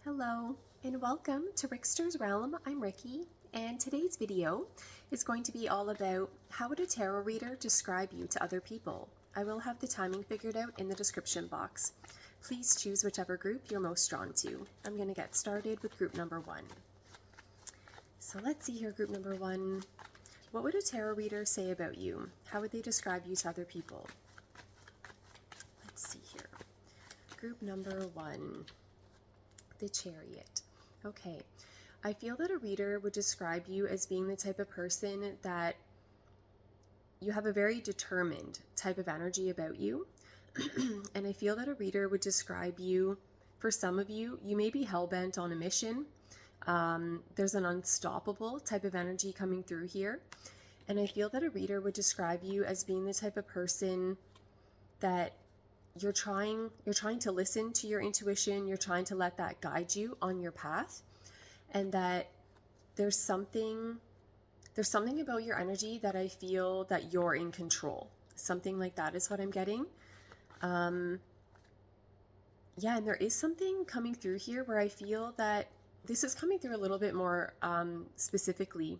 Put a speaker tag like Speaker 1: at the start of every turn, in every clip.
Speaker 1: Hello and welcome to Rickster's Realm. I'm Ricky, and today's video is going to be all about how would a tarot reader describe you to other people. I will have the timing figured out in the description box. Please choose whichever group you're most drawn to. I'm going to get started with group number 1. So let's see here, group number 1. What would a tarot reader say about you? How would they describe you to other people? Let's see here. Group number 1. The Chariot. Okay, I feel that a reader would describe you as being the type of person that you have a very determined type of energy about you. And I feel that a reader would describe you, for some of you, you may be hell-bent on a mission. There's an unstoppable type of energy coming through here. And I feel that a reader would describe you as being the type of person that you're trying to listen to your intuition, you're trying to let that guide you on your path, and that there's something about your energy that I feel that you're in control. Something like that is what I'm getting. And there is something coming through here where I feel that this is coming through a little bit more specifically.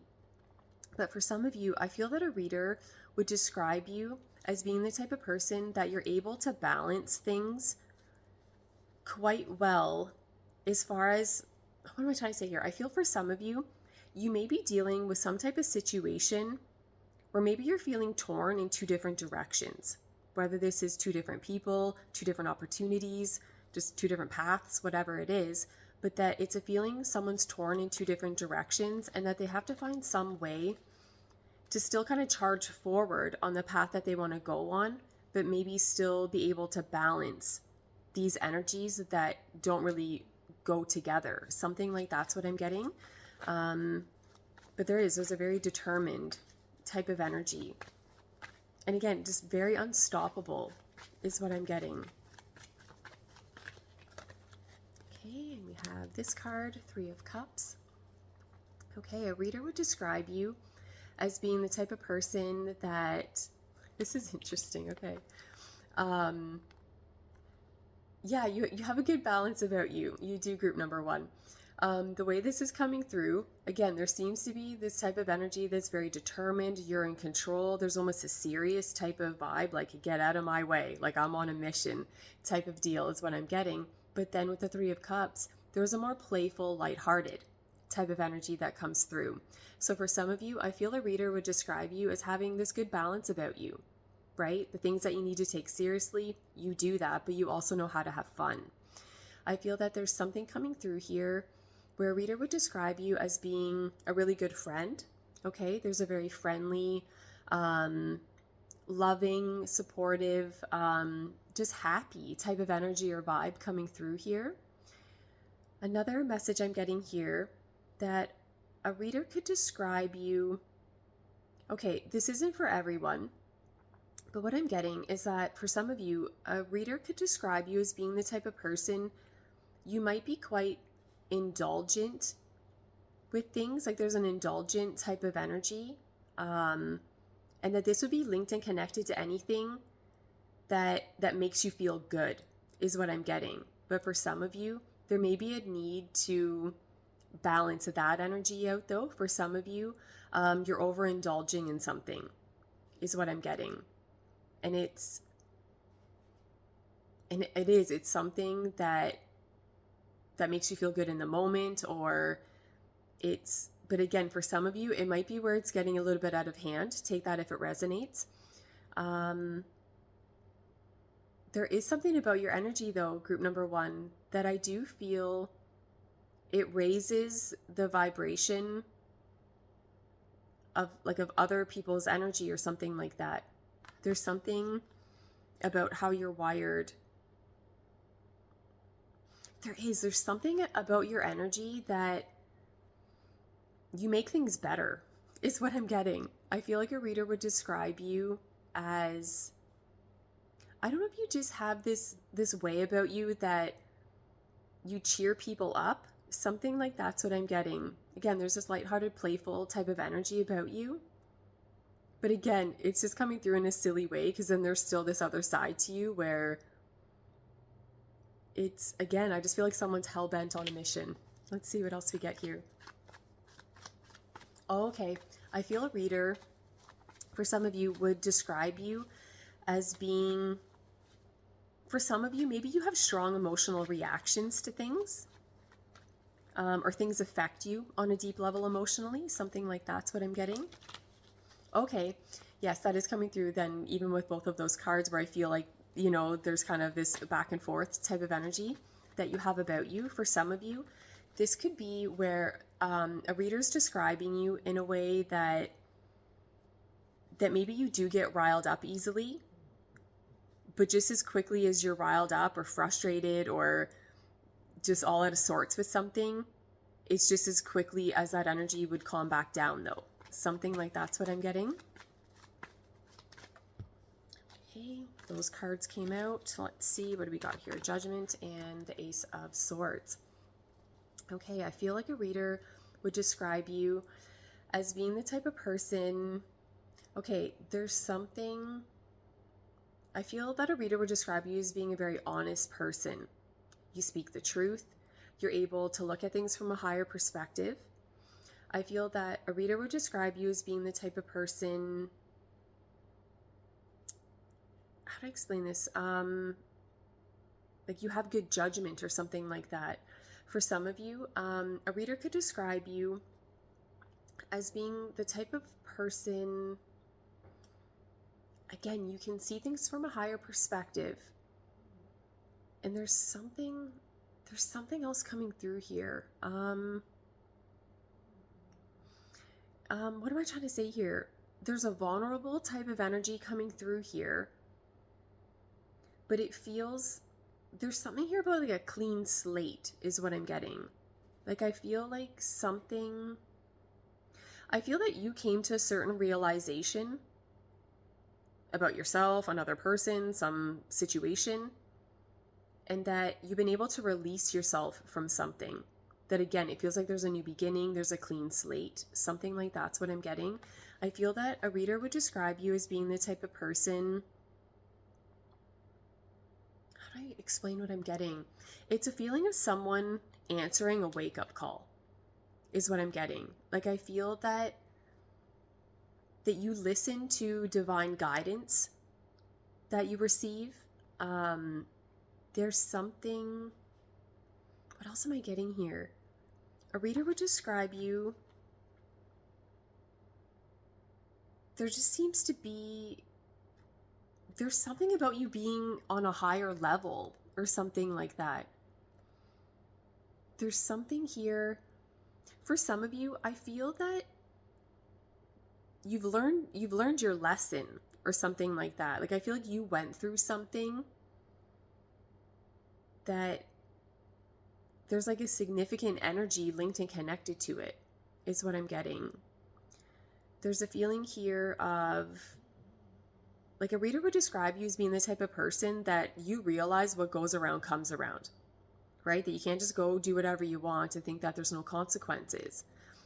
Speaker 1: But for some of you, I feel that a reader would describe you as being the type of person that you're able to balance things quite well as far as, what am I trying to say here? I feel for some of you, you may be dealing with some type of situation where maybe you're feeling torn in two different directions, whether this is two different people, two different opportunities, just two different paths, whatever it is, but that it's a feeling someone's torn in two different directions and that they have to find some way to still kind of charge forward on the path that they want to go on, but maybe still be able to balance these energies that don't really go together. Something like that's what I'm getting. But there's a very determined type of energy. And again, just very unstoppable is what I'm getting. Okay, and we have this card, 3 of Cups. Okay, a reader would describe you as being the type of person that, this is interesting, okay. You have a good balance about you. You do, group number 1. The way this is coming through, again, there seems to be this type of energy that's very determined. You're in control. There's almost a serious type of vibe, like get out of my way, like I'm on a mission type of deal is what I'm getting. But then with the 3 of Cups, there's a more playful, lighthearted type of energy that comes through. So for some of you, I feel a reader would describe you as having this good balance about you, right? The things that you need to take seriously, you do that, but you also know how to have fun. I feel that there's something coming through here where a reader would describe you as being a really good friend, okay? There's a very friendly, loving, supportive, just happy type of energy or vibe coming through here. Another message I'm getting here, that a reader could describe you, okay, this isn't for everyone, but what I'm getting is that for some of you, a reader could describe you as being the type of person, you might be quite indulgent with things, like there's an indulgent type of energy, and that this would be linked and connected to anything that makes you feel good is what I'm getting. But for some of you, there may be a need to balance that energy out, though. For some of you, you're overindulging in something is what I'm getting. And it's something that makes you feel good in the moment, or but again, for some of you, it might be where it's getting a little bit out of hand. Take that if it resonates. There is something about your energy, though, group number 1, that I do feel it raises the vibration of other people's energy or something like that. There's something about how you're wired. There's something about your energy that you make things better is what I'm getting. I feel like a reader would describe you as, I don't know if you just have this way about you that you cheer people up. Something like that's what I'm getting. Again, there's this lighthearted, playful type of energy about you. But again, it's just coming through in a silly way, because then there's still this other side to you where it's, again, I just feel like someone's hell-bent on a mission. Let's see what else we get here. Oh, okay. I feel a reader, for some of you, would describe you as being, for some of you, maybe you have strong emotional reactions to things, or things affect you on a deep level emotionally. Something like that's what I'm getting. Okay. Yes, that is coming through then, even with both of those cards, where I feel like, you know, there's kind of this back and forth type of energy that you have about you. For some of you, this could be where a reader's describing you in a way that maybe you do get riled up easily, but just as quickly as you're riled up or frustrated or just all out of sorts with something, it's just as quickly as that energy would calm back down, though. Something like that's what I'm getting. Okay, those cards came out. Let's see, what do we got here? Judgment and the Ace of Swords. Okay, I feel like a reader would describe you as being the type of person... Okay, there's something... I feel that a reader would describe you as being a very honest person. You speak the truth. You're able to look at things from a higher perspective. I feel that a reader would describe you as being the type of person... How do I explain this? Like you have good judgment or something like that. For some of you, a reader could describe you as being the type of person... Again, you can see things from a higher perspective. And there's something else coming through here. What am I trying to say here? There's a vulnerable type of energy coming through here. But it feels, there's something here about like a clean slate is what I'm getting. Like I feel like something, I feel that you came to a certain realization about yourself, another person, some situation, and that you've been able to release yourself from something. That again, it feels like there's a new beginning, there's a clean slate, something like that's what I'm getting. I feel that a reader would describe you as being the type of person... How do I explain what I'm getting? It's a feeling of someone answering a wake-up call, is what I'm getting. Like I feel that you listen to divine guidance that you receive. There's something... What else am I getting here? A reader would describe you... There just seems to be... There's something about you being on a higher level or something like that. There's something here. For some of you, I feel that you've learned your lesson or something like that. Like I feel like you went through something that there's like a significant energy linked and connected to it, is what I'm getting. There's a feeling here of, like a reader would describe you as being the type of person that you realize what goes around comes around, right? That you can't just go do whatever you want and think that there's no consequences.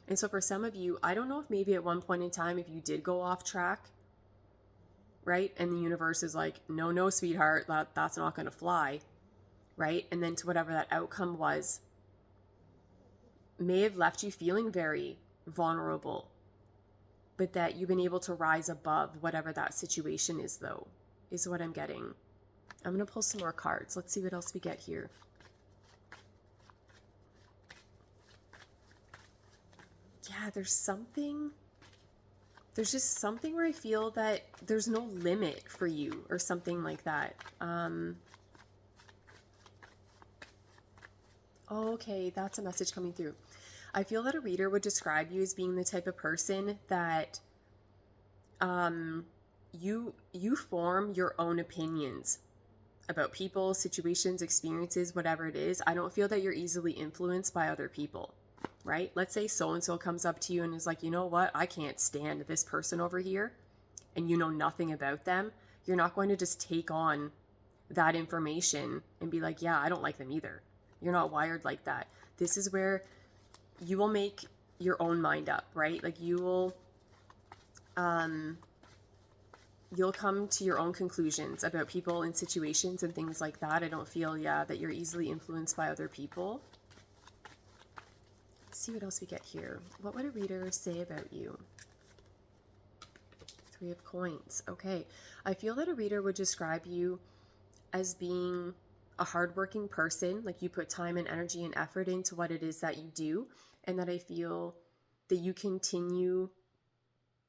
Speaker 1: And so for some of you, I don't know if maybe at one point in time, if you did go off track, right? And the universe is like, no, sweetheart, that's not going to fly, right? And then to whatever that outcome was, may have left you feeling very vulnerable, but that you've been able to rise above whatever that situation is, though, is what I'm getting. I'm going to pull some more cards. Let's see what else we get here. Yeah, there's just something where I feel that there's no limit for you or something like that. Okay, that's a message coming through. I feel that a reader would describe you as being the type of person that you form your own opinions about people, situations, experiences, whatever it is. I don't feel that you're easily influenced by other people, right? Let's say so-and-so comes up to you and is like, you know what? I can't stand this person over here, and you know nothing about them. You're not going to just take on that information and be like, yeah, I don't like them either. You're not wired like that. This is where you will make your own mind up, right? Like you will, you'll come to your own conclusions about people and situations and things like that. I don't feel, that you're easily influenced by other people. Let's see what else we get here. What would a reader say about you? Three of Coins. Okay. I feel that a reader would describe you as being a hardworking person, like you put time and energy and effort into what it is that you do, and that I feel that you continue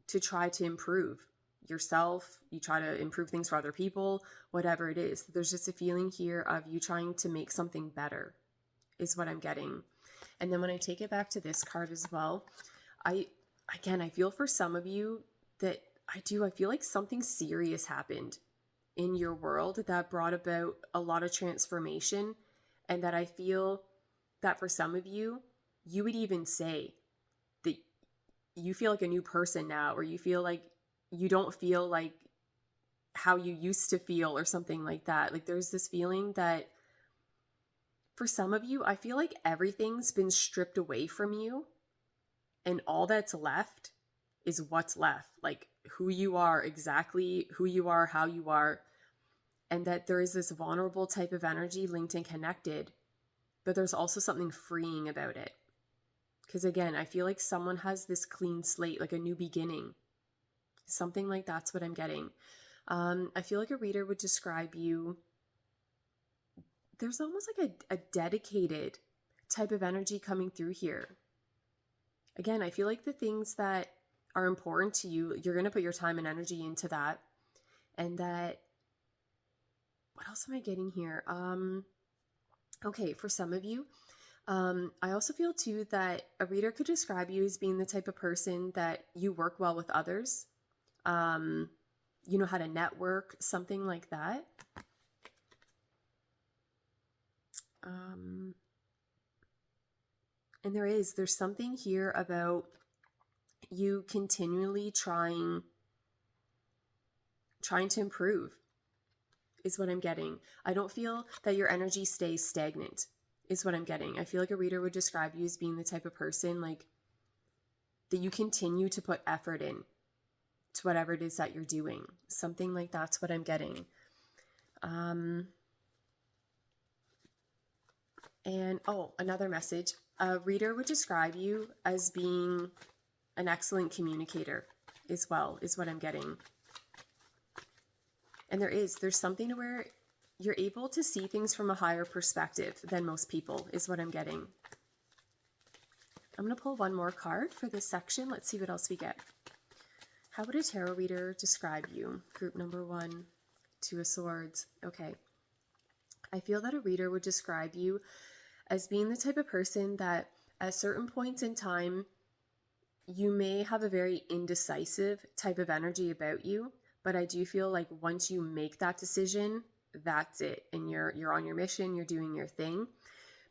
Speaker 1: to try to improve yourself, you try to improve things for other people, whatever it is. There's just a feeling here of you trying to make something better is what I'm getting. And then when I take it back to this card as well, I feel for some of you that I feel like something serious happened in your world that brought about a lot of transformation, and that I feel that for some of you, you would even say that you feel like a new person now, or you feel like you don't feel like how you used to feel or something like that. Like there's this feeling that for some of you, I feel like everything's been stripped away from you, and all that's left is what's left, like who you are, exactly who you are, how you are, and that there is this vulnerable type of energy linked and connected, but there's also something freeing about it. Because again, I feel like someone has this clean slate, like a new beginning. Something like that's what I'm getting. I feel like a reader would describe you, there's almost like a dedicated type of energy coming through here. Again, I feel like the things that are important to you, you're going to put your time and energy into that. And that, what else am I getting here? Okay, for some of you, I also feel too that a reader could describe you as being the type of person that you work well with others. You know how to network, something like that. And there's something here about you continually trying to improve is what I'm getting. I don't feel that your energy stays stagnant is what I'm getting. I feel like a reader would describe you as being the type of person like that you continue to put effort in to whatever it is that you're doing. Something like that's what I'm getting. And another message. A reader would describe you as being an excellent communicator as well, is what I'm getting. And there's something to where you're able to see things from a higher perspective than most people, is what I'm getting. I'm going to pull one more card for this section. Let's see what else we get. How would a tarot reader describe you? Group number 1, 2 of Swords. Okay. I feel that a reader would describe you as being the type of person that at certain points in time, you may have a very indecisive type of energy about you, but I do feel like once you make that decision, that's it. And you're on your mission, you're doing your thing.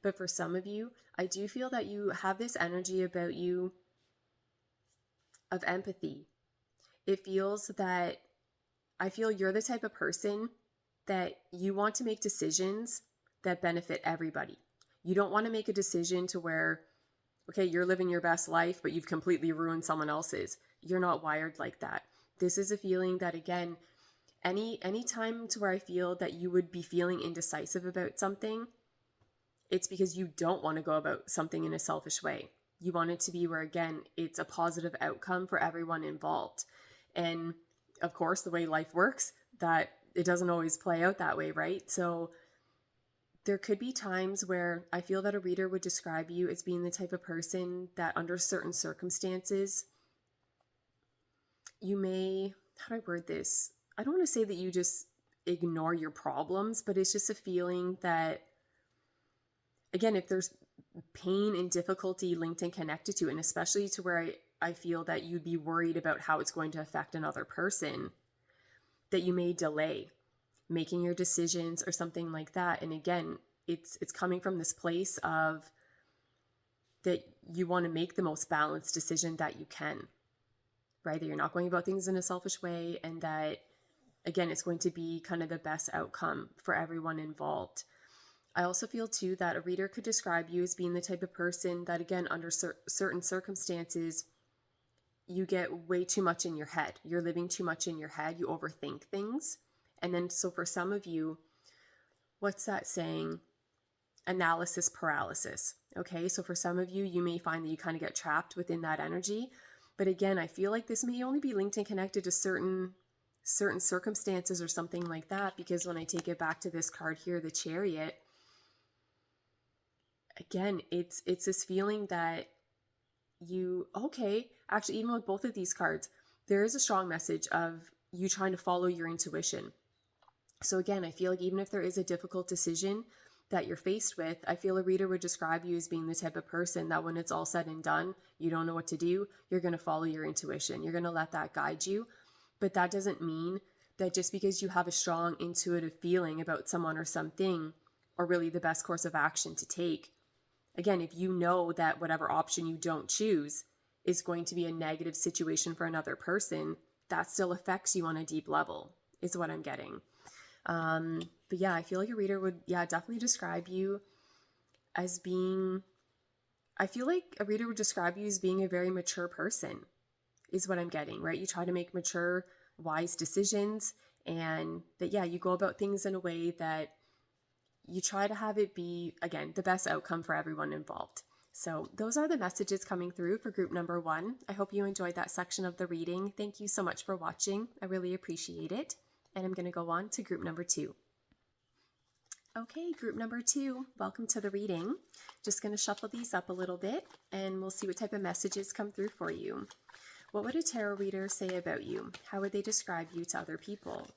Speaker 1: But for some of you, I do feel that you have this energy about you of empathy. It feels that I feel you're the type of person that you want to make decisions that benefit everybody. You don't want to make a decision to where, okay, you're living your best life, but you've completely ruined someone else's. You're not wired like that. This is a feeling that, again, any time to where I feel that you would be feeling indecisive about something, it's because you don't want to go about something in a selfish way. You want it to be where, again, it's a positive outcome for everyone involved. And of course, the way life works, that it doesn't always play out that way, right? So there could be times where I feel that a reader would describe you as being the type of person that under certain circumstances, you may, how do I word this? I don't want to say that you just ignore your problems, but it's just a feeling that, again, if there's pain and difficulty linked and connected to it, and especially to where I feel that you'd be worried about how it's going to affect another person, that you may delay making your decisions or something like that. And again, it's coming from this place of that you want to make the most balanced decision that you can, right? That you're not going about things in a selfish way, and that, again, it's going to be kind of the best outcome for everyone involved. I also feel too that a reader could describe you as being the type of person that, again, under certain circumstances, you get way too much in your head. You're living too much in your head. You overthink things. And then, so for some of you, what's that saying? Analysis paralysis. Okay, so for some of you, you may find that you kind of get trapped within that energy. But again, I feel like this may only be linked and connected to certain circumstances or something like that, because when I take it back to this card here, the Chariot, again, it's this feeling that actually, even with both of these cards, there is a strong message of you trying to follow your intuition. So again, I feel like even if there is a difficult decision that you're faced with, I feel a reader would describe you as being the type of person that when it's all said and done, you don't know what to do, you're going to follow your intuition. You're going to let that guide you. But that doesn't mean that just because you have a strong intuitive feeling about someone or something, or really the best course of action to take, again, if you know that whatever option you don't choose is going to be a negative situation for another person, that still affects you on a deep level, is what I'm getting. But yeah, I feel like a reader would, definitely describe you as being, I feel like a reader would describe you as being a very mature person, is what I'm getting, right? You try to make mature, wise decisions, and that, you go about things in a way that you try to have it be, again, the best outcome for everyone involved. So those are the messages coming through for group number 1. I hope you enjoyed that section of the reading. Thank you so much for watching. I really appreciate it. And I'm going to go on to group number 2. Okay, group number 2, welcome to the reading. Just going to shuffle these up a little bit and we'll see what type of messages come through for you. What would a tarot reader say about you? How would they describe you to other people?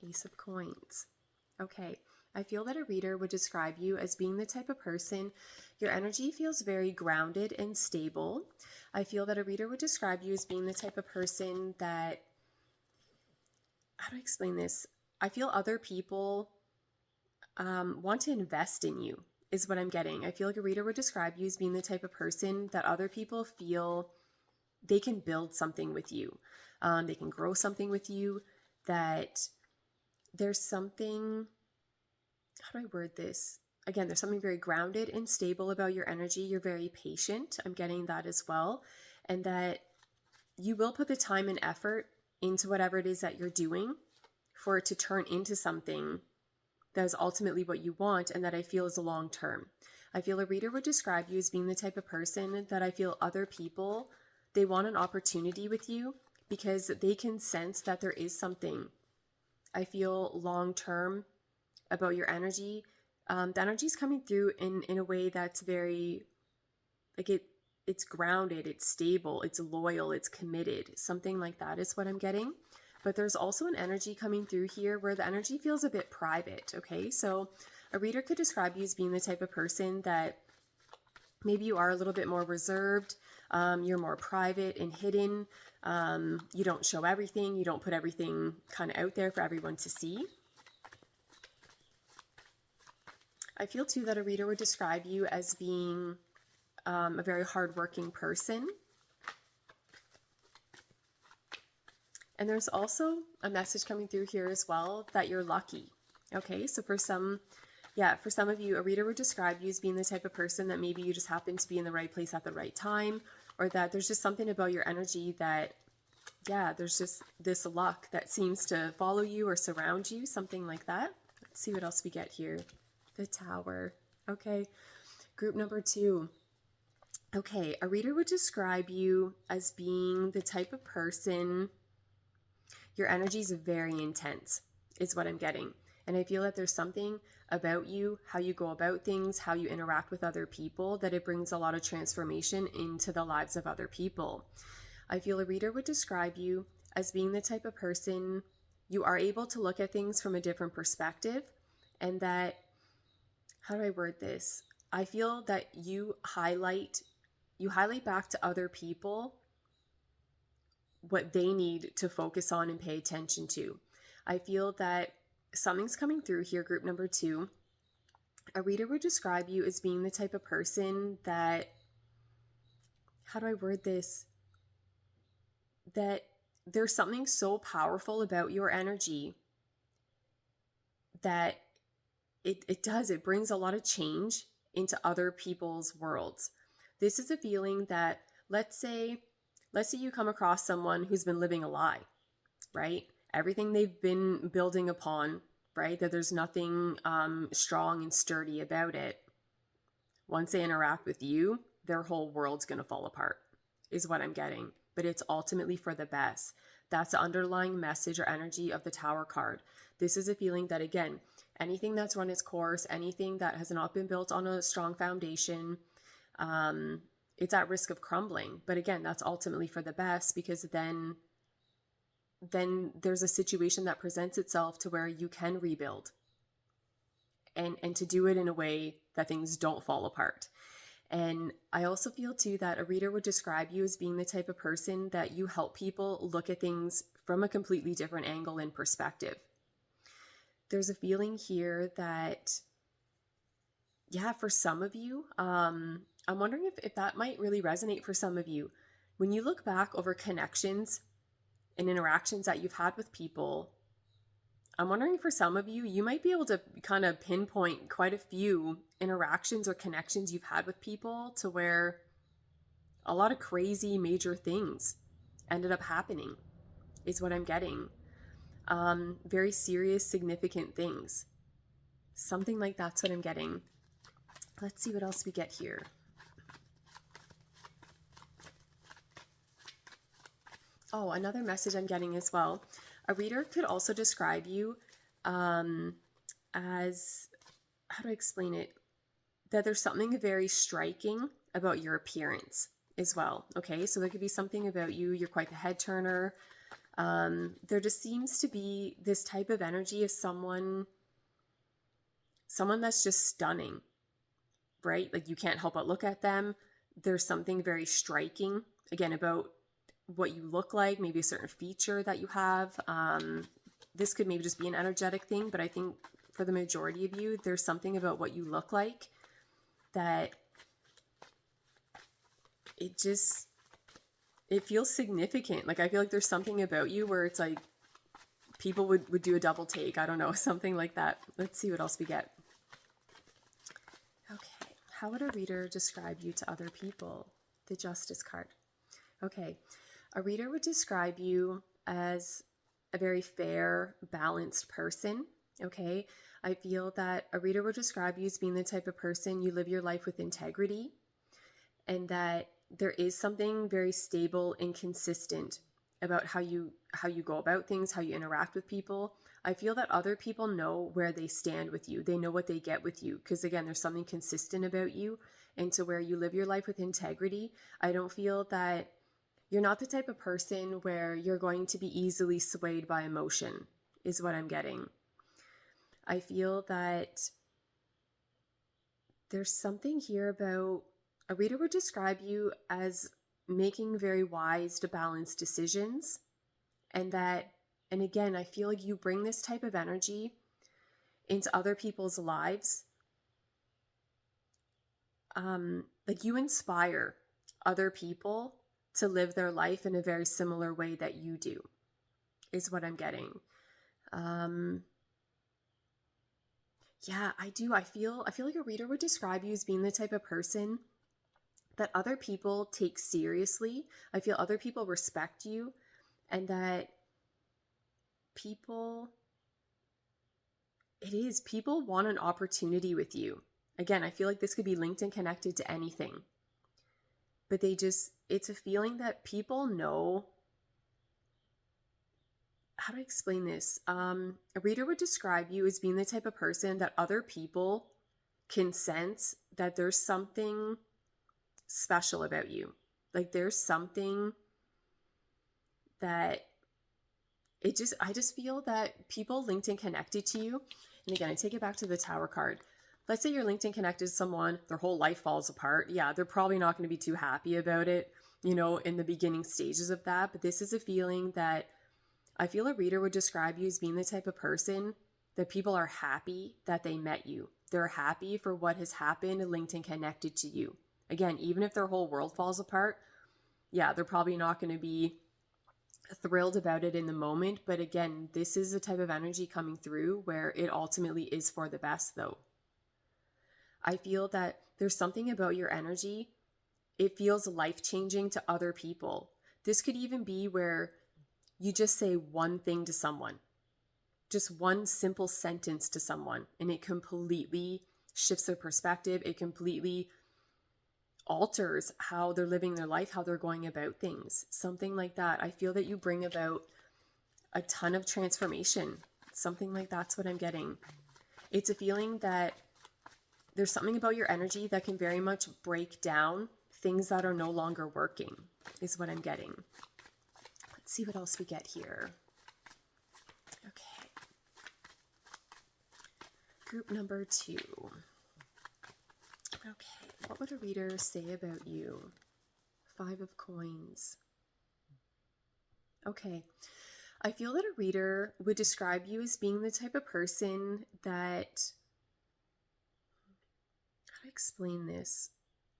Speaker 1: Ace of Coins. Okay, I feel that a reader would describe you as being the type of person, your energy feels very grounded and stable. I feel that a reader would describe you as being the type of person that, how do I explain this? I feel other people want to invest in you, is what I'm getting. I feel like a reader would describe you as being the type of person that other people feel they can build something with you. They can grow something with you, that there's something, how do I word this? Again, there's something very grounded and stable about your energy. You're very patient. I'm getting that as well. And that you will put the time and effort into whatever it is that you're doing for it to turn into something that is ultimately what you want, and that I feel is long term. I feel a reader would describe you as being the type of person that I feel other people, they want an opportunity with you because they can sense that there is something, I feel, long term about your energy. The energy is coming through in a way that's very, like it's grounded, it's stable, it's loyal, it's committed. Something like that is what I'm getting. But there's also an energy coming through here where the energy feels a bit private, okay? So a reader could describe you as being the type of person that maybe you are a little bit more reserved, you're more private and hidden, you don't show everything, you don't put everything kind of out there for everyone to see. I feel too that a reader would describe you as being a very hardworking person. And there's also a message coming through here as well that you're lucky. Okay, so for some of you, a reader would describe you as being the type of person that maybe you just happen to be in the right place at the right time, or that there's just something about your energy that, there's just this luck that seems to follow you or surround you, something like that. Let's see what else we get here. The Tower. Okay, group number 2. Okay, a reader would describe you as being the type of person, your energy is very intense, is what I'm getting. And I feel that there's something about you, how you go about things, how you interact with other people, that it brings a lot of transformation into the lives of other people. I feel a reader would describe you as being the type of person, you are able to look at things from a different perspective, and that, how do I word this? I feel that you highlight back to other people what they need to focus on and pay attention to. I feel that something's coming through here, group number 2. A reader would describe you as being the type of person that, how do I word this? That there's something so powerful about your energy that it brings a lot of change into other people's worlds. This is a feeling that, let's say let's say you come across someone who's been living a lie, right? Everything they've been building upon, right? That there's nothing strong and sturdy about it. Once they interact with you, their whole world's going to fall apart, is what I'm getting. But it's ultimately for the best. That's the underlying message or energy of the Tower card. This is a feeling that, again, anything that's run its course, anything that has not been built on a strong foundation, it's at risk of crumbling. But again, that's ultimately for the best, because then there's a situation that presents itself to where you can rebuild and to do it in a way that things don't fall apart. And I also feel too that a reader would describe you as being the type of person that you help people look at things from a completely different angle and perspective. There's a feeling here that, yeah, for some of you, I'm wondering if that might really resonate for some of you. When you look back over connections and interactions that you've had with people, I'm wondering for some of you, you might be able to kind of pinpoint quite a few interactions or connections you've had with people to where a lot of crazy major things ended up happening, is what I'm getting. Very serious, significant things. Something like that's what I'm getting. Let's see what else we get here. Oh, another message I'm getting as well. A reader could also describe you as, how do I explain it? That there's something very striking about your appearance as well. Okay, so there could be something about you. You're quite the head turner. There just seems to be this type of energy of someone that's just stunning, right? Like you can't help but look at them. There's something very striking, again, about what you look like, maybe a certain feature that you have. This could maybe just be an energetic thing, but I think for the majority of you, there's something about what you look like that it feels significant. Like I feel like there's something about you where it's like people would do a double take. I don't know, something like that. Let's see what else we get. Okay, how would a reader describe you to other people? The Justice card. Okay, a reader would describe you as a very fair, balanced person, okay? I feel that a reader would describe you as being the type of person you live your life with integrity, and that there is something very stable and consistent about how you go about things, how you interact with people. I feel that other people know where they stand with you. They know what they get with you, because again, there's something consistent about you, and to where you live your life with integrity. I don't feel that you're not the type of person where you're going to be easily swayed by emotion, is what I'm getting. I feel that there's something here about a reader would describe you as making very wise to balanced decisions. And again, I feel like you bring this type of energy into other people's lives. Like you inspire other people to live their life in a very similar way that you do, is what I'm getting. Yeah, I do. I feel like a reader would describe you as being the type of person that other people take seriously. I feel other people respect you, and that people want an opportunity with you. Again, I feel like this could be linked and connected to anything. But it's a feeling that people know. How do I explain this? A reader would describe you as being the type of person that other people can sense that there's something special about you. Like there's something that I just feel that people linked and connected to you. And again, I take it back to the Tower card. Let's say you're linked and connected to someone, their whole life falls apart. Yeah, they're probably not going to be too happy about it, in the beginning stages of that. But this is a feeling that I feel a reader would describe you as being the type of person that people are happy that they met you. They're happy for what has happened, linked and connected to you. Again, even if their whole world falls apart, yeah, they're probably not going to be thrilled about it in the moment. But again, this is a type of energy coming through where it ultimately is for the best, though. I feel that there's something about your energy. It feels life-changing to other people. This could even be where you just say one thing to someone, just one simple sentence to someone, and it completely shifts their perspective. It completely alters how they're living their life, how they're going about things, something like that. I feel that you bring about a ton of transformation, something like that's what I'm getting. It's a feeling that there's something about your energy that can very much break down things that are no longer working, is what I'm getting. Let's see what else we get here. Okay. Group number 2. Okay, what would a reader say about you? 5 of Coins. Okay, I feel that a reader would describe you as being the type of person that... How to explain this?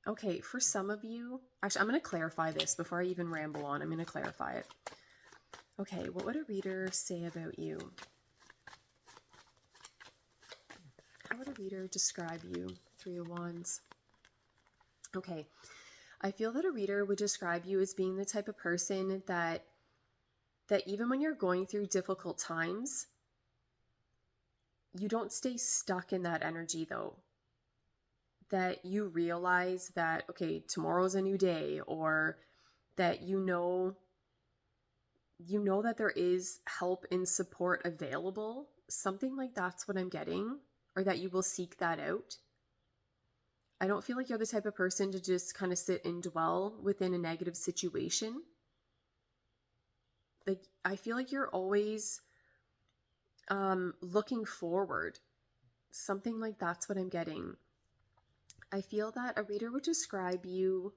Speaker 1: Okay, for some of you... Actually, I'm going to clarify this before I even ramble on. I'm going to clarify it. Okay, what would a reader say about you? How would a reader describe you? 3 of Wands. Okay, I feel that a reader would describe you as being the type of person that even when you're going through difficult times, you don't stay stuck in that energy though. That you realize that, okay, tomorrow's a new day, or that you know that there is help and support available. Something like that's what I'm getting, or that you will seek that out. I don't feel like you're the type of person to just kind of sit and dwell within a negative situation. Like, I feel like you're always looking forward. Something like that's what I'm getting. I feel that a reader would describe you...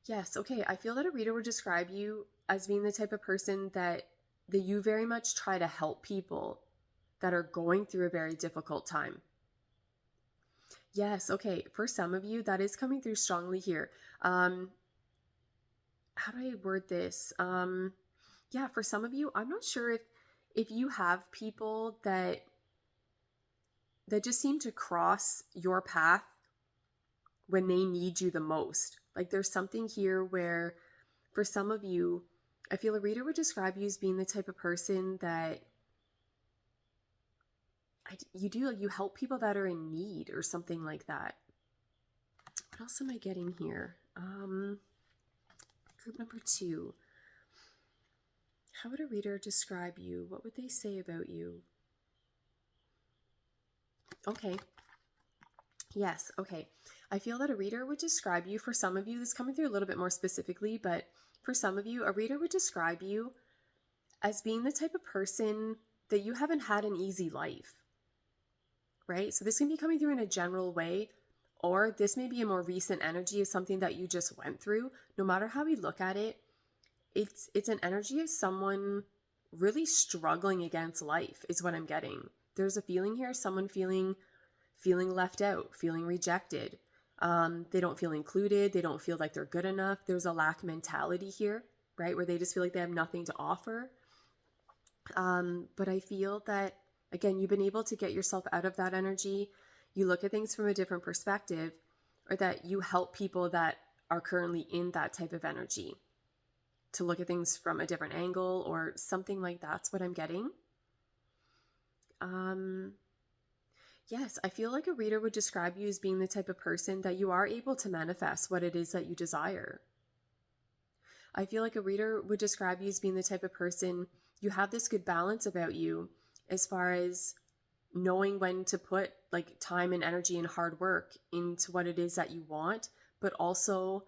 Speaker 1: Yes, okay. I feel that a reader would describe you as being the type of person that you very much try to help people that are going through a very difficult time. Yes, okay. For some of you, that is coming through strongly here. How do I word this? Yeah, for some of you, I'm not sure if you have people that just seem to cross your path when they need you the most. Like, there's something here where for some of you, I feel a reader would describe you as being the type of person that you help people that are in need or something like that. What else am I getting here? Group number 2. How would a reader describe you? What would they say about you? Okay. Yes, okay. I feel that a reader would describe you, for some of you, this is coming through a little bit more specifically, but for some of you, a reader would describe you as being the type of person that you haven't had an easy life, right? So this can be coming through in a general way, or this may be a more recent energy of something that you just went through. No matter how we look at it, it's an energy of someone really struggling against life is what I'm getting. There's a feeling here, someone feeling left out, feeling rejected. They don't feel included. They don't feel like they're good enough. There's a lack mentality here, right? Where they just feel like they have nothing to offer. But I feel that, again, you've been able to get yourself out of that energy. You look at things from a different perspective, or that you help people that are currently in that type of energy to look at things from a different angle or something like that's what I'm getting. Yes, I feel like a reader would describe you as being the type of person that you are able to manifest what it is that you desire. I feel like a reader would describe you as being the type of person, you have this good balance about you as far as knowing when to put like time and energy and hard work into what it is that you want, but also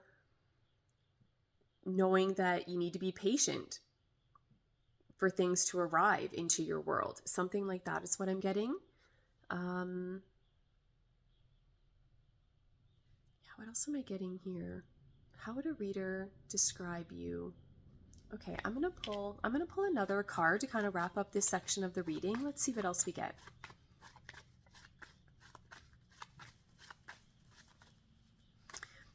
Speaker 1: knowing that you need to be patient for things to arrive into your world. Something like that is what I'm getting. What else am I getting here? How would a reader describe you? Okay, I'm gonna pull another card to kind of wrap up this section of the reading. Let's see what else we get.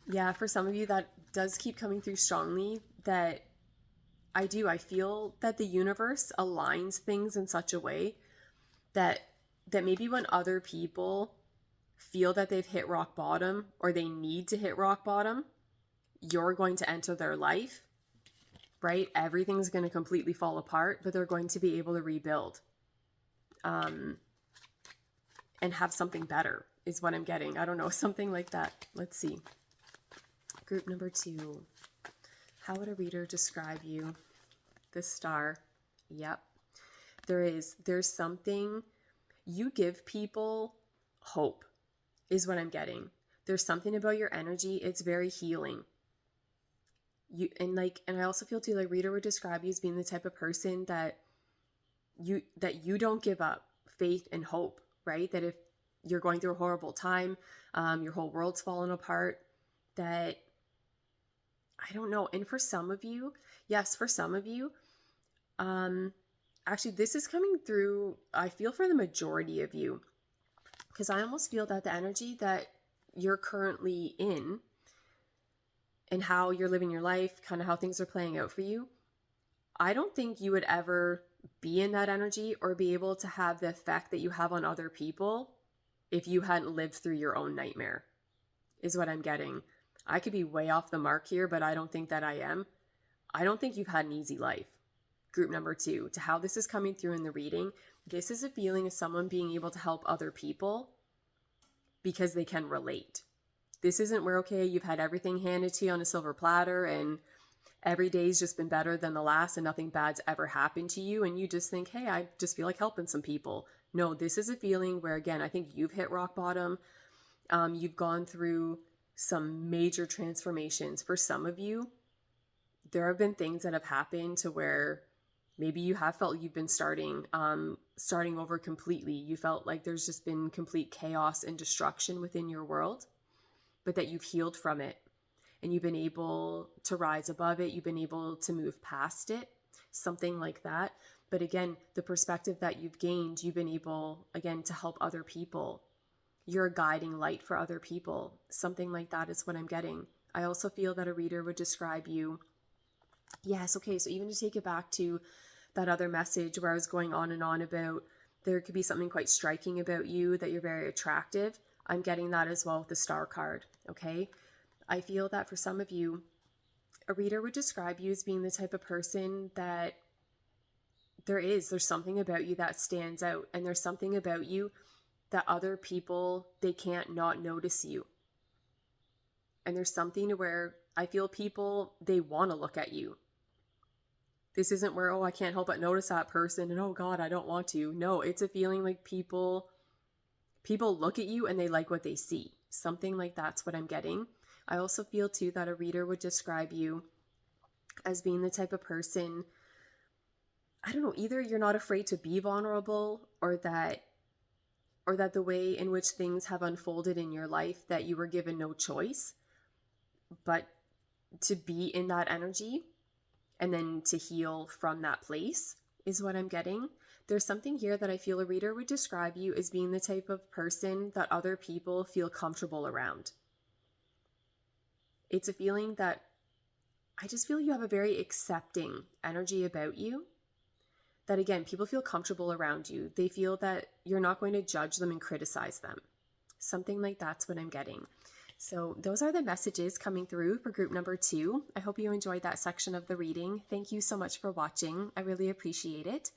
Speaker 1: Yeah, for some of you that does keep coming through strongly, that I feel that the universe aligns things in such a way that maybe when other people feel that they've hit rock bottom or they need to hit rock bottom, you're going to enter their life, right? Everything's going to completely fall apart, but they're going to be able to rebuild and have something better is what I'm getting. I don't know, something like that. Let's see. Group number 2. How would a reader describe you? The Star. Yep. There's something, you give people hope is what I'm getting. There's something about your energy. It's very healing. And I also feel too, like, reader would describe you as being the type of person that you don't give up faith and hope, right? That if you're going through a horrible time, your whole world's fallen apart, that, I don't know. And for some of you, yes, for some of you, actually this is coming through, I feel, for the majority of you, because I almost feel that the energy that you're currently in and how you're living your life, kind of how things are playing out for you, I don't think you would ever be in that energy or be able to have the effect that you have on other people if you hadn't lived through your own nightmare, is what I'm getting. I could be way off the mark here, but I don't think that I am. I don't think you've had an easy life. Group number 2, to how this is coming through in the reading, this is a feeling of someone being able to help other people because they can relate. This isn't where, okay, you've had everything handed to you on a silver platter and every day's just been better than the last and nothing bad's ever happened to you and you just think, hey, I just feel like helping some people. No, this is a feeling where, again, I think you've hit rock bottom. You've gone through some major transformations. For some of you, there have been things that have happened to where maybe you have felt you've been starting over completely. You felt like there's just been complete chaos and destruction within your world, but that you've healed from it and you've been able to rise above it. You've been able to move past it, something like that. But again, the perspective that you've gained, you've been able, again, to help other people. You're a guiding light for other people. Something like that is what I'm getting. I also feel that a reader would describe you. Yes, okay, so even to take it back to that other message where I was going on and on about there could be something quite striking about you, that you're very attractive. I'm getting that as well with the Star card, okay? I feel that for some of you, a reader would describe you as being the type of person that there's something about you that stands out, and there's something about you that other people, they can't not notice you. And there's something to where I feel people, they want to look at you. This isn't where, oh, I can't help but notice that person and, oh God, I don't want to. No, it's a feeling like people look at you and they like what they see. Something like that's what I'm getting. I also feel too that a reader would describe you as being the type of person, I don't know, either you're not afraid to be vulnerable, or that the way in which things have unfolded in your life, that you were given no choice but to be in that energy and then to heal from that place is what I'm getting. There's something here that I feel a reader would describe you as being the type of person that other people feel comfortable around. It's a feeling that I just feel you have a very accepting energy about you, that, again, people feel comfortable around you. They feel that you're not going to judge them and criticize them. Something like that's what I'm getting. So those are the messages coming through for group number 2. I hope you enjoyed that section of the reading. Thank you so much for watching. I really appreciate it.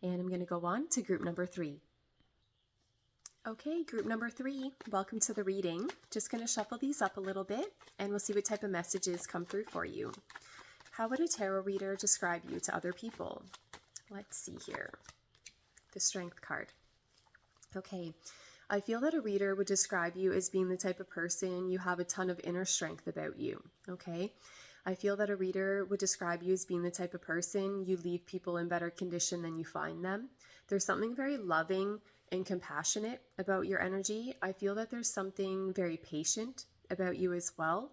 Speaker 1: And I'm going to go on to group number 3. Okay, group number 3, welcome to the reading. Just going to shuffle these up a little bit and we'll see what type of messages come through for you. How would a tarot reader describe you to other people? Let's see here. The Strength card. Okay, I feel that a reader would describe you as being the type of person, you have a ton of inner strength about you, okay? I feel that a reader would describe you as being the type of person, you leave people in better condition than you find them. There's something very loving and compassionate about your energy. I feel that there's something very patient about you as well,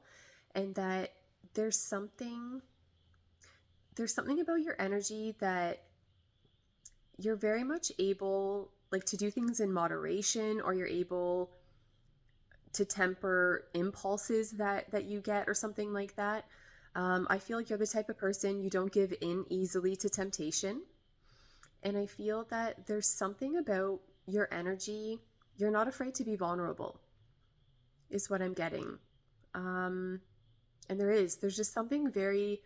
Speaker 1: and that there's something about your energy that you're very much able, like, to do things in moderation, or you're able to temper impulses that you get or something like that. I feel like you're the type of person, you don't give in easily to temptation. And I feel that there's something about your energy, you're not afraid to be vulnerable, is what I'm getting. And And there's just something very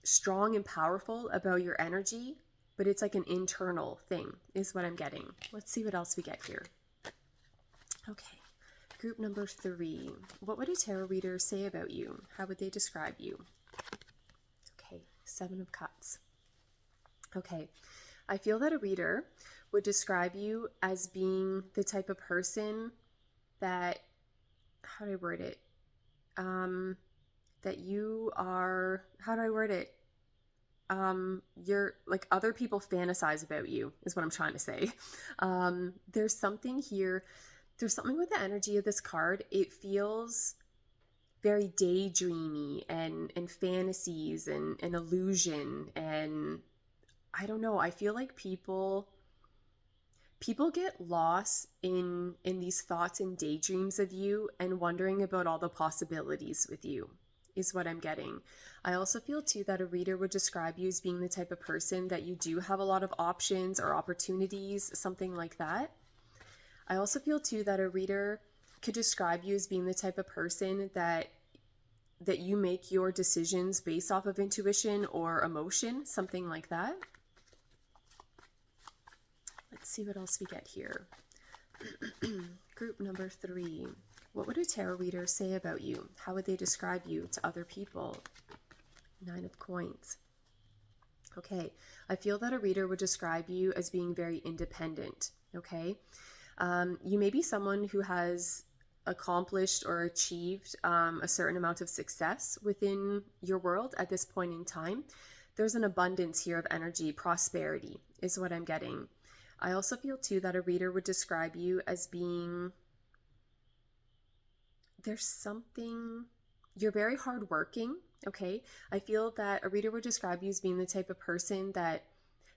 Speaker 1: strong and powerful about your energy, but it's like an internal thing is what I'm getting. Let's see what else we get here. Okay, group number 3. What would a tarot reader say about you? How would they describe you? Okay, 7 of Cups. Okay, I feel that a reader would describe you as being the type of person that, how do I word it? That you are, how do I word it? You're like, other people fantasize about you is what I'm trying to say. There's something here. There's something with the energy of this card. It feels very daydreamy and fantasies and illusion. And I don't know. I feel like people get lost in these thoughts and daydreams of you and wondering about all the possibilities with you is what I'm getting. I also feel too that a reader would describe you as being the type of person that you do have a lot of options or opportunities, something like that. I also feel too that a reader could describe you as being the type of person that you make your decisions based off of intuition or emotion, something like that. Let's see what else we get here. Group number 3. What would a tarot reader say about you? How would they describe you to other people? 9 of Coins. Okay, I feel that a reader would describe you as being very independent, okay? You may be someone who has accomplished or achieved a certain amount of success within your world at this point in time. There's an abundance here of energy, prosperity is what I'm getting. I also feel too that a reader would describe you as being, there's something, you're very hardworking, okay? I feel that a reader would describe you as being the type of person that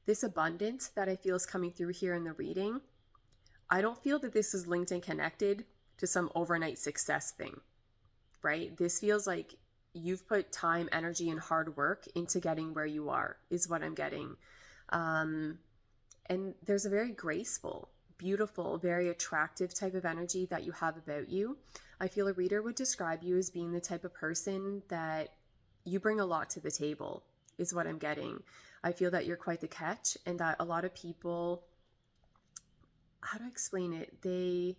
Speaker 1: this abundance that I feel is coming through here in the reading, I don't feel that this is linked and connected to some overnight success thing, right? This feels like you've put time, energy, and hard work into getting where you are, is what I'm getting. And there's a very graceful, beautiful, very attractive type of energy that you have about you. I feel a reader would describe you as being the type of person that you bring a lot to the table, is what I'm getting. I feel that you're quite the catch and that a lot of people, how to explain it? They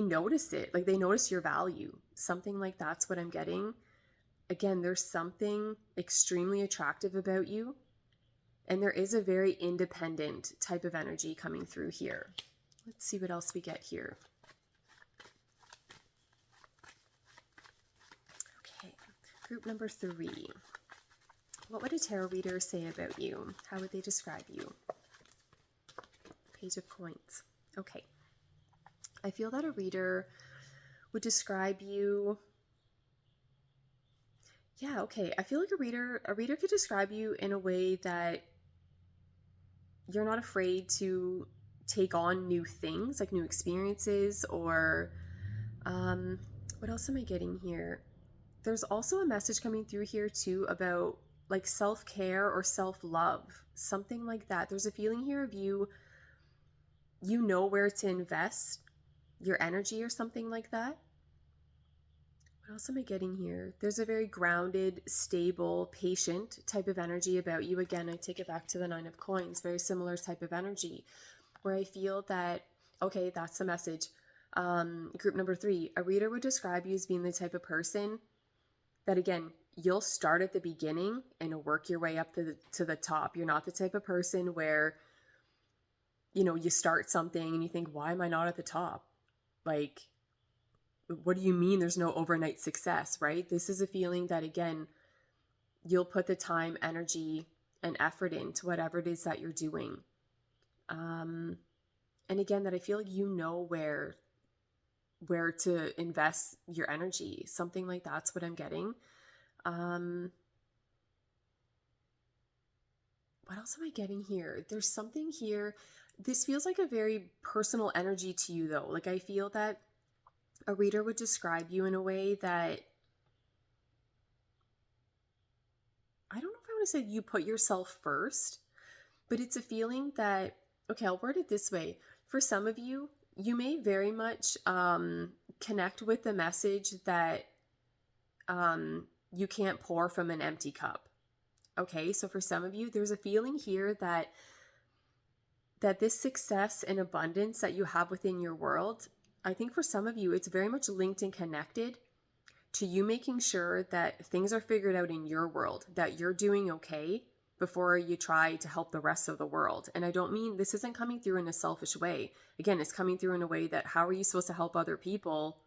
Speaker 1: notice it, like they notice your value, something like that's what I'm getting. Again, there's something extremely attractive about you, and there is a very independent type of energy coming through here. Let's see what else we get here. Okay, group number 3. What would a tarot reader say about you? How would they describe you? Page of Coins. Okay. I feel that a reader would describe you. Yeah, okay. I feel like a reader could describe you in a way that you're not afraid to take on new things, like new experiences, or what else am I getting here? There's also a message coming through here too about like self-care or self-love, something like that. There's a feeling here of you know where to invest your energy or something like that. What else am I getting here? There's a very grounded, stable, patient type of energy about you. Again, I take it back to the 9 of Coins, very similar type of energy, where I feel that, okay, that's the message. Group number 3, a reader would describe you as being the type of person that, again, you'll start at the beginning and work your way up to the top. You're not the type of person where, you know, you start something and you think, why am I not at the top? Like, what do you mean there's no overnight success, right? This is a feeling that, again, you'll put the time, energy, and effort into whatever it is that you're doing. And again, that I feel like you know where to invest your energy. Something like that's what I'm getting. What else am I getting here? There's something here. This feels like a very personal energy to you, though. Like, I feel that a reader would describe you in a way that, I don't know if I want to say you put yourself first, but it's a feeling that, okay, I'll word it this way. For some of you, you may very much connect with the message that you can't pour from an empty cup. Okay, so for some of you, there's a feeling here that this success and abundance that you have within your world, I think for some of you, it's very much linked and connected to you making sure that things are figured out in your world, that you're doing okay before you try to help the rest of the world. And I don't mean, this isn't coming through in a selfish way. Again, it's coming through in a way that how are you supposed to help other people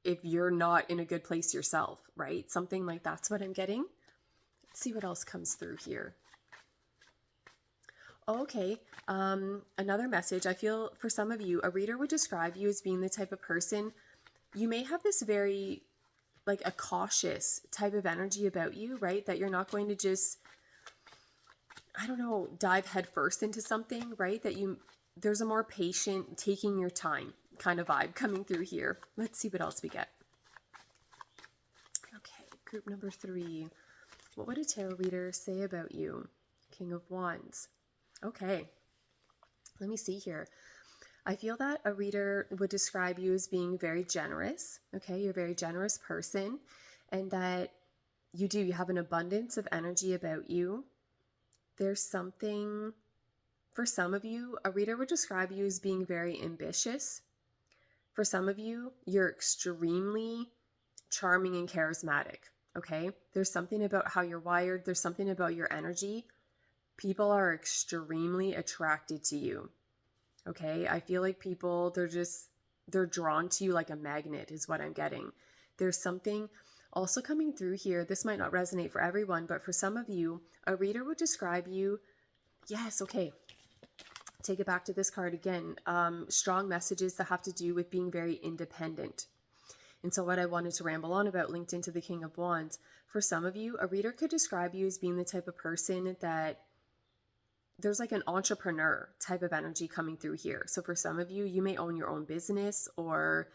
Speaker 1: if you're not in a good place yourself, right? Something like that's what I'm getting. Let's see what else comes through here. Okay, another message. I feel for some of you, a reader would describe you as being the type of person, you may have this very, like a cautious type of energy about you, right? That you're not going to just, I don't know, dive headfirst into something, right? That there's a more patient, taking your time kind of vibe coming through here. Let's see what else we get. Okay, group number 3. What would a tarot reader say about you? King of Wands. Okay, let me see here. I feel that a reader would describe you as being very generous. Okay, you're a very generous person, and that you have an abundance of energy about you. There's something, for some of you, a reader would describe you as being very ambitious. For some of you, you're extremely charming and charismatic. Okay, there's something about how you're wired. There's something about your energy. People are extremely attracted to you. Okay, I feel like people, they're drawn to you like a magnet is what I'm getting. There's something also coming through here. This might not resonate for everyone, but for some of you, a reader would describe you, yes, okay, take it back to this card again. Strong messages that have to do with being very independent. And so what I wanted to ramble on about linked into the King of Wands, for some of you, a reader could describe you as being the type of person that there's like an entrepreneur type of energy coming through here. So for some of you, you may own your own business or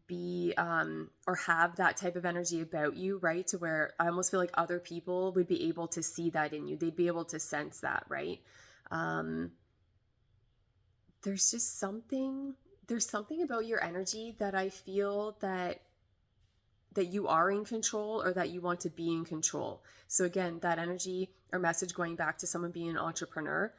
Speaker 1: be or have that type of energy about you, right? To where I almost feel like other people would be able to see that in you. They'd be able to sense that, right? There's just something about your energy that I feel that you are in control or that you want to be in control. So again, that energy or message going back to someone being an entrepreneur,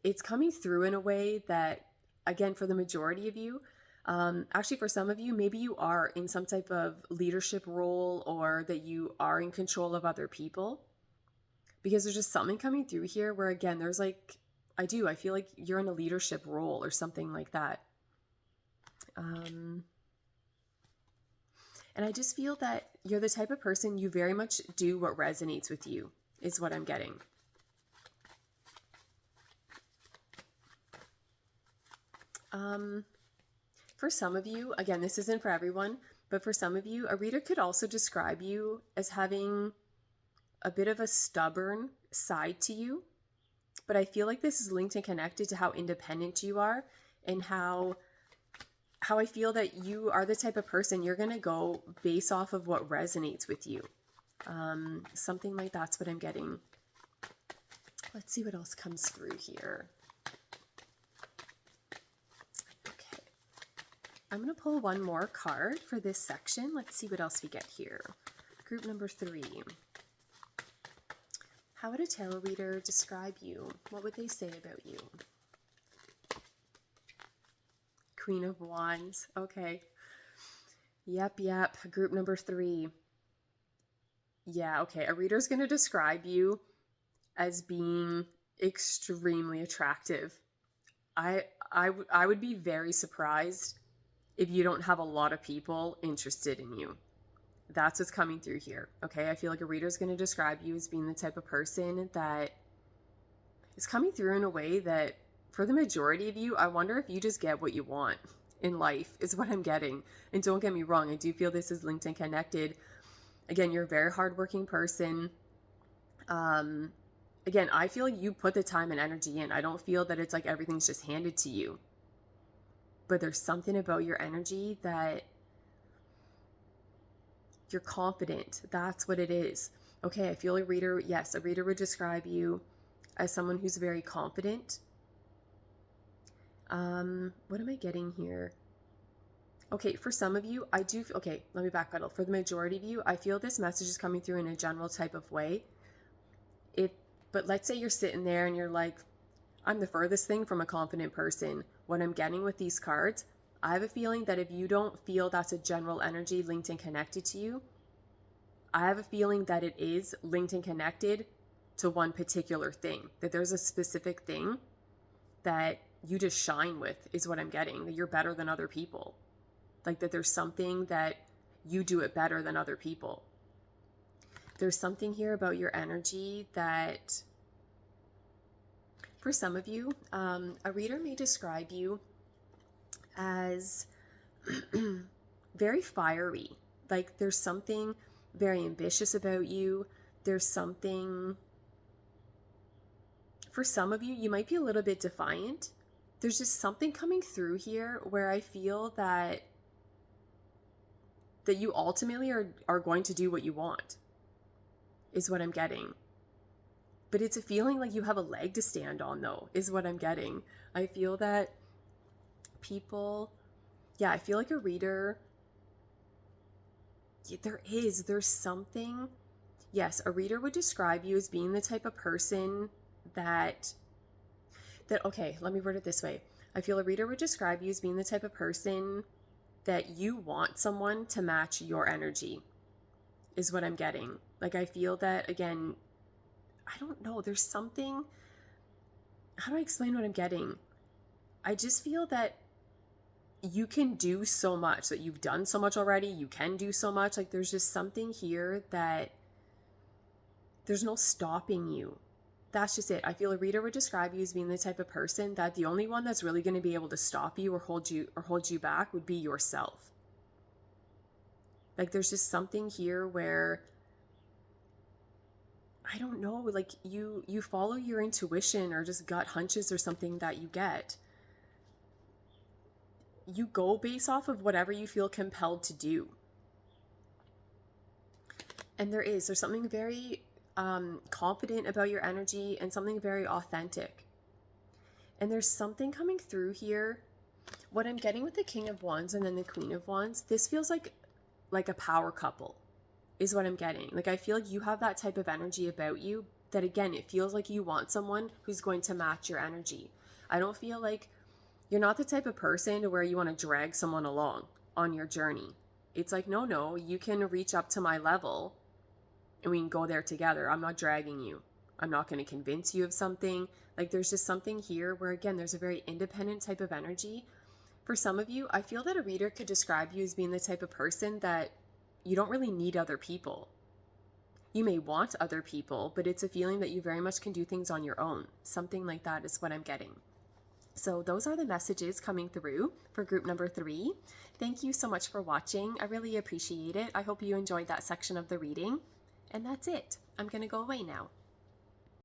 Speaker 1: it's coming through in a way that, again, for the majority of you, actually for some of you, maybe you are in some type of leadership role or that you are in control of other people, because there's just something coming through here where, again, there's like, I feel like you're in a leadership role or something like that. And I just feel that you're the type of person, you very much do what resonates with you, is what I'm getting. For some of you, again, this isn't for everyone, but for some of you, a reader could also describe you as having a bit of a stubborn side to you. But I feel like this is linked and connected to how independent you are and how I feel that you are the type of person, you're going to go based off of what resonates with you. Something like that's what I'm getting. Let's see what else comes through here. Okay. I'm going to pull one more card for this section. Let's see what else we get here. Group number 3. How would a tarot reader describe you? What would they say about you? Queen of Wands. Okay. Yep. Group number 3. Yeah, okay. A reader's going to describe you as being extremely attractive. I would be very surprised if you don't have a lot of people interested in you. That's what's coming through here. Okay, I feel like a reader's going to describe you as being the type of person that is coming through in a way that, for the majority of you, I wonder if you just get what you want in life, is what I'm getting. And don't get me wrong, I do feel this is linked and connected. Again, you're a very hardworking person. Again, I feel like you put the time and energy in. I don't feel that it's like everything's just handed to you. But there's something about your energy that you're confident. That's what it is. Okay, I feel a reader would describe you as someone who's very confident. What am I getting here? Okay, for some of you, okay, let me backpedal. For the majority of you, I feel this message is coming through in a general type of way. But let's say you're sitting there and you're like, I'm the furthest thing from a confident person. What I'm getting with these cards, I have a feeling that if you don't feel that's a general energy linked and connected to you, I have a feeling that it is linked and connected to one particular thing, that there's a specific thing that you just shine with, is what I'm getting, that you're better than other people. Like that there's something that you do it better than other people. There's something here about your energy that, for some of you, a reader may describe you as very fiery. Like there's something very ambitious about you. There's something, for some of you, you might be a little bit defiant. There's just something coming through here where I feel that you ultimately are going to do what you want, is what I'm getting. But it's a feeling like you have a leg to stand on, though, is what I'm getting. I feel that people, I feel like a reader, there's something, yes, a reader would describe you as being the type of person that, okay, let me word it this way. I feel a reader would describe you as being the type of person that you want someone to match your energy, is what I'm getting. Like, I feel that, again, I don't know, there's something, how do I explain what I'm getting? I just feel that you can do so much, that you've done so much already, you can do so much. Like, there's just something here that there's no stopping you. That's just it. I feel a reader would describe you as being the type of person that the only one that's really going to be able to stop you or hold you back would be yourself. Like, there's just something here where, I don't know, like you follow your intuition or just gut hunches or something that you get. You go based off of whatever you feel compelled to do. And there's something very confident about your energy and something very authentic. And there's something coming through here. What I'm getting with the King of Wands and then the Queen of Wands, this feels like a power couple, is what I'm getting. Like, I feel like you have that type of energy about you that, again, it feels like you want someone who's going to match your energy. I don't feel like you're not the type of person to where you want to drag someone along on your journey. It's like, no, you can reach up to my level and we can go there together. I'm not dragging you. I'm not going to convince you of something. Like, there's just something here where, again, there's a very independent type of energy. For some of you, I feel that a reader could describe you as being the type of person that you don't really need other people. You may want other people, but it's a feeling that you very much can do things on your own. Something like that is what I'm getting. So those are the messages coming through for group number 3. Thank you so much for watching. I really appreciate it. I hope you enjoyed that section of the reading. And that's it. I'm going to go away now.